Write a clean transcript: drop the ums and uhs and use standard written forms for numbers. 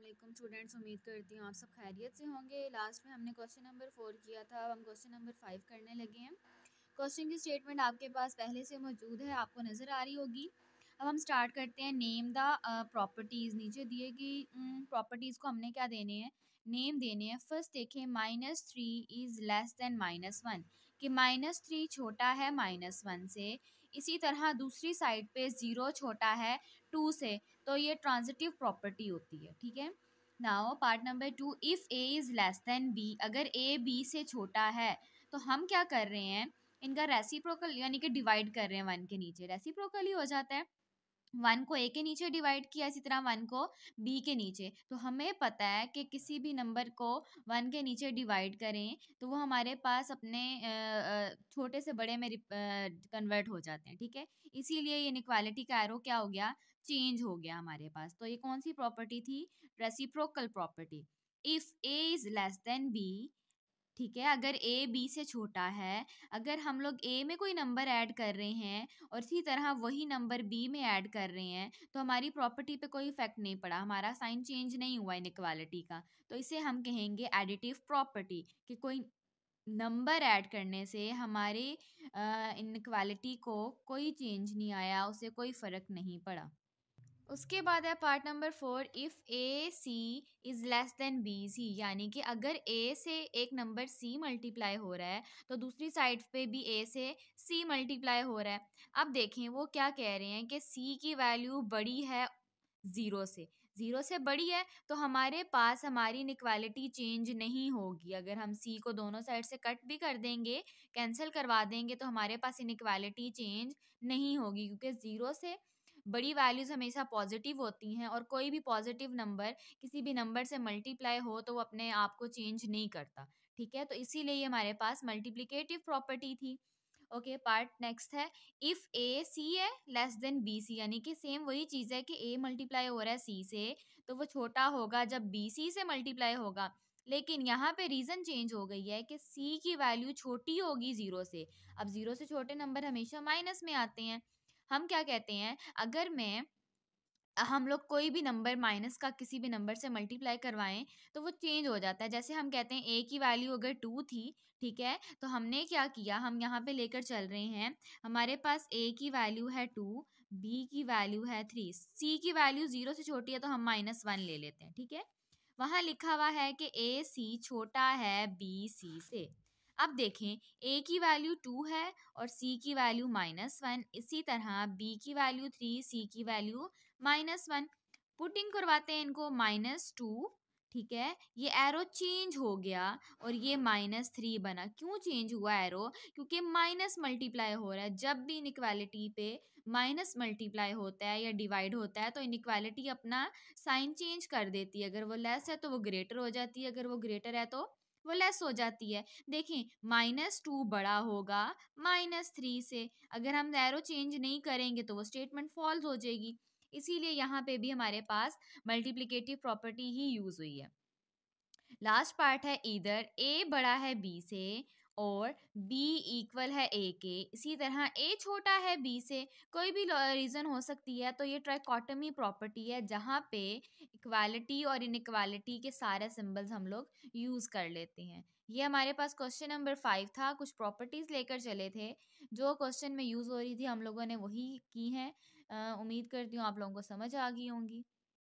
वालेकुम स्टूडेंट्स, उम्मीद करती हूँ आप सब खैरियत से होंगे। लास्ट में हमने क्वेश्चन नंबर 4 किया था, अब हम क्वेश्चन नंबर 5 करने लगे हैं। क्वेश्चन की स्टेटमेंट आपके पास पहले से मौजूद है, आपको नज़र आ रही होगी। अब हम स्टार्ट करते हैं। नेम द प्रॉपर्टीज़, नीचे दिए कि प्रॉपर्टीज़ को हमने क्या देने हैं, नेम देने हैं। फर्स्ट देखें, -3 इज़ लेस देन -1, कि -3 छोटा है -1 से। इसी तरह दूसरी साइड पे 0 छोटा है 2 से, तो ये ट्रांजिटिव प्रॉपर्टी होती है। ठीक है। Now part number 2, if A is less than B, अगर ए बी से छोटा है तो हम क्या कर रहे हैं, इनका रेसिप्रोकल यानी कि डिवाइड कर रहे हैं। 1 के नीचे रेसिप्रोकल ही हो जाता है। 1 को ए के नीचे डिवाइड किया, इसी तरह 1 को बी के नीचे। तो हमें पता है कि किसी भी नंबर को 1 के नीचे डिवाइड करें तो वो हमारे पास अपने छोटे से बड़े में कन्वर्ट हो जाते हैं। ठीक है। इसीलिए ये इनइक्वालिटी का एरो क्या हो गया, चेंज हो गया हमारे पास। तो ये कौन सी प्रॉपर्टी थी, reciprocal property. If A is less than B, ठीक है, अगर ए बी से छोटा है, अगर हम लोग ए में कोई नंबर ऐड कर रहे हैं और इसी तरह वही नंबर बी में ऐड कर रहे हैं, तो हमारी प्रॉपर्टी पे कोई इफेक्ट नहीं पड़ा, हमारा साइन चेंज नहीं हुआ इनइक्वालिटी का। तो इसे हम कहेंगे एडिटिव प्रॉपर्टी, कि कोई नंबर ऐड करने से हमारे इनइक्वालिटी को कोई चेंज नहीं आया, उसे कोई फर्क नहीं पड़ा। उसके बाद है part number 4, if A C is less than B C, यानी कि अगर ए से एक नंबर सी मल्टीप्लाई हो रहा है तो दूसरी साइड पे भी ए से सी मल्टीप्लाई हो रहा है। अब देखें वो क्या कह रहे हैं कि सी की वैल्यू बड़ी है ज़ीरो से बड़ी है, तो हमारे पास हमारी इनइक्वालिटी चेंज नहीं होगी। अगर हम सी को दोनों साइड से कट भी कर देंगे, कैंसिल करवा देंगे, तो हमारे पास इनइक्वालिटी चेंज नहीं होगी, क्योंकि ज़ीरो से बड़ी वैल्यूज हमेशा पॉजिटिव होती हैं और कोई भी पॉजिटिव नंबर किसी भी नंबर से मल्टीप्लाई हो तो वो अपने आप को चेंज नहीं करता। ठीक है। तो इसीलिए ये हमारे पास मल्टीप्लिकेटिव प्रॉपर्टी थी। ओके, पार्ट नेक्स्ट है, इफ ए सी है लेस देन बी सी, यानी कि सेम वही चीज़ है कि ए मल्टीप्लाई हो रहा है सी से, तो वो छोटा होगा जब बी सी से मल्टीप्लाई होगा। लेकिन यहाँ पे रीज़न चेंज हो गई है कि सी की वैल्यू छोटी होगी ज़ीरो से। अब ज़ीरो से छोटे नंबर हमेशा माइनस में आते हैं। हम क्या कहते हैं, अगर मैं हम लोग कोई भी नंबर माइनस का किसी भी नंबर से मल्टीप्लाई करवाएं तो वो चेंज हो जाता है। जैसे हम कहते हैं ए की वैल्यू अगर 2 थी, ठीक है, तो हमने क्या किया, हम यहाँ पे लेकर चल रहे हैं, हमारे पास ए की वैल्यू है 2, बी की वैल्यू है 3, सी की वैल्यू 0 से छोटी है तो हम -1 ले लेते हैं। ठीक है। वहां लिखा हुआ है कि ए सी छोटा है बी सी से। अब देखें, ए की वैल्यू 2 है और सी की वैल्यू -1, इसी तरह बी की वैल्यू 3, सी की वैल्यू -1। पुटिंग करवाते हैं इनको, -2, ठीक है, ये एरो चेंज हो गया और ये -3 बना। क्यों चेंज हुआ एरो, क्योंकि माइनस मल्टीप्लाई हो रहा है। जब भी इनइक्वालिटी पे माइनस मल्टीप्लाई होता है या डिवाइड होता है तो इनइक्वालिटी अपना साइन चेंज कर देती है। अगर वो लेस है तो वो ग्रेटर हो जाती है, अगर वो ग्रेटर है तो वो लेस हो जाती है। देखें, -2 बड़ा होगा -3 से, अगर हम एरो चेंज नहीं करेंगे तो वो स्टेटमेंट फॉल्स हो जाएगी। इसीलिए यहाँ पे भी हमारे पास मल्टीप्लिकेटिव प्रॉपर्टी ही यूज हुई है। लास्ट पार्ट है, इधर ए बड़ा है बी से और बी इक्वल है ए के, इसी तरह ए छोटा है बी से, कोई भी रीजन हो सकती है। तो ये ट्राइकोटमी प्रॉपर्टी है जहाँ पे इक्वालिटी और इनइक्वालिटी के सारे सिंबल्स हम लोग यूज कर लेते हैं। ये हमारे पास क्वेश्चन नंबर 5 था। कुछ प्रॉपर्टीज लेकर चले थे जो क्वेश्चन में यूज हो रही थी, हम लोगों ने वही की हैं। उम्मीद करती हूँ आप लोगों को समझ आ गई होंगी।